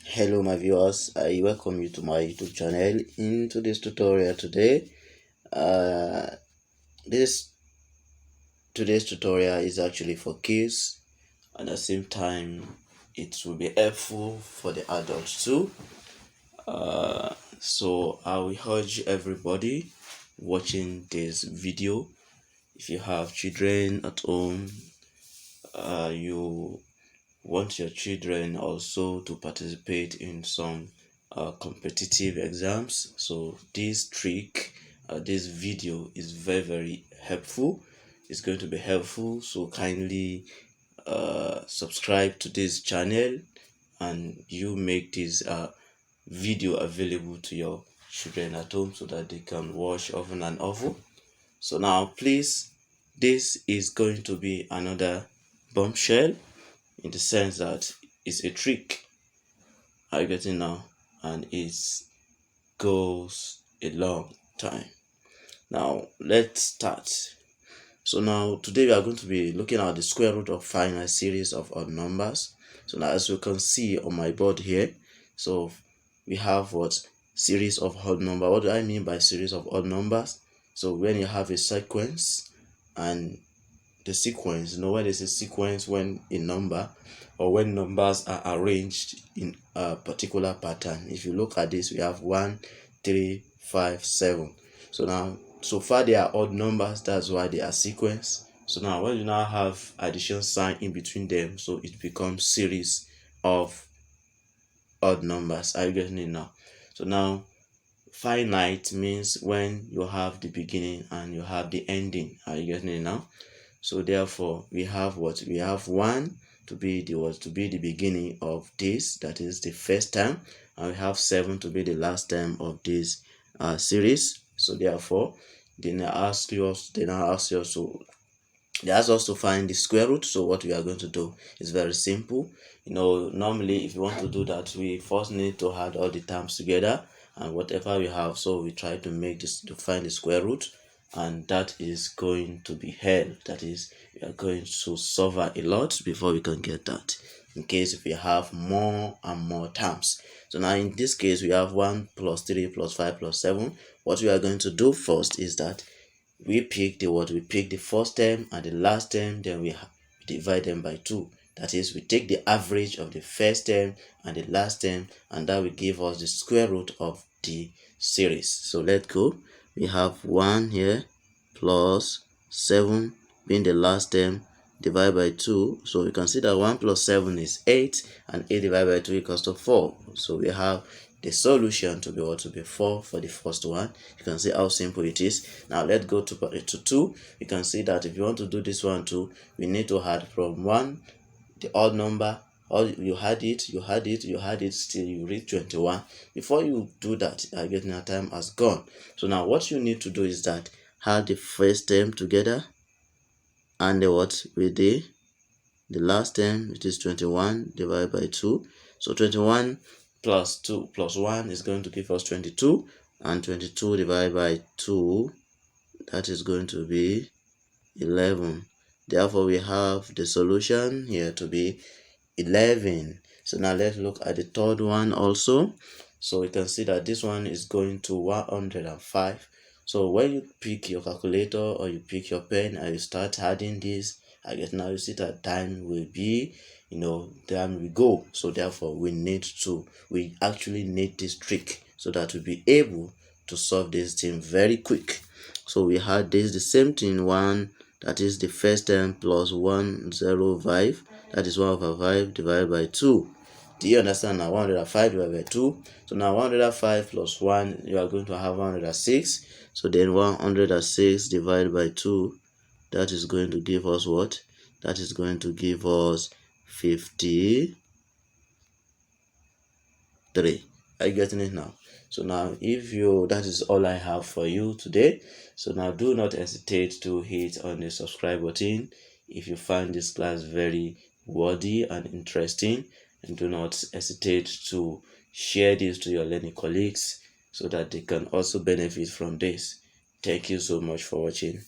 Hello my viewers, I welcome you to my YouTube channel. In today's tutorial today, uh, this today's tutorial is actually for kids, and at the same time it will be helpful for the adults too. So I will urge everybody watching this video, if you have children at home, you want your children also to participate in some competitive exams, so this trick, this video is very helpful. It's going to be helpful, so kindly subscribe to this channel and you make this video available to your children at home so that they can watch often and often. So now please, this is going to be another bombshell, in the sense that it's a trick. Are you getting now? And it goes a long time. Now let's start. So now today we are going to be looking at the square root of finite series of odd numbers. So now, as you can see on my board here, so we have what? Series of odd number. What do I mean by series of odd numbers? So when you have a sequence, and the sequence, when there's a sequence, when a number or when numbers are arranged in a particular pattern. If you look at this, we have 1, 3, 5, 7. So now, so far they are odd numbers, that's why they are sequence. So now when you now have addition sign in between them, so it becomes series of odd numbers. Are you getting it now? So now finite means when you have the beginning and you have the ending. Are you getting it now? So therefore we have what? We have 1 to be the beginning of this, that is the first term, and we have 7 to be the last term of this series. So therefore they now ask us to find the square root. So what we are going to do is very simple. Normally if you want to do that, we first need to add all the terms together and whatever we have, so we try to make this to find the square root, and that is going to be hell. That is, we are going to suffer a lot before we can get that, in case if we have more and more terms. So now in this case we have 1 plus 3 plus 5 plus 7. What we are going to do first is that we pick the first term and the last term, then we divide them by 2. That is, we take the average of the first term and the last term, and that will give us the square root of the series. So let's go. We have 1 here plus 7 being the last term, divided by 2. So we can see that 1 plus 7 is 8, and 8 divided by 2 equals to 4. So we have the solution to be what? To be 4 for the first one. You can see how simple it is. Now let's go to 2. You can see that if you want to do this one too, we need to add from 1 the odd number, or you had it still you reach 21. Before you do that, getting our time has gone. So now what you need to do is that add the first term together and the what with the last term, which is 21 divided by 2. So 21 plus 2 plus 1 is going to give us 22, and 22 divided by 2, that is going to be 11. Therefore we have the solution here to be 11. So now let's look at the third one also. So we can see that this one is going to 105. So when you pick your calculator or you pick your pen and you start adding this, now you see that time will be, time will go. So therefore we actually need this trick so that we'll be able to solve this thing very quick. So we had this, the same thing, 1, that is the first term, plus 105, that is 1/5 divided by 2. Do you understand now? 105 divided by 2. So now 105 plus 1, you are going to have 106. So then 106 divided by 2, that is going to give us what? That is going to give us 53. Are you getting it now? So now that is all I have for you today. So now do not hesitate to hit on the subscribe button if you find this class very worthy and interesting, and do not hesitate to share this to your learning colleagues so that they can also benefit from this. Thank you so much for watching.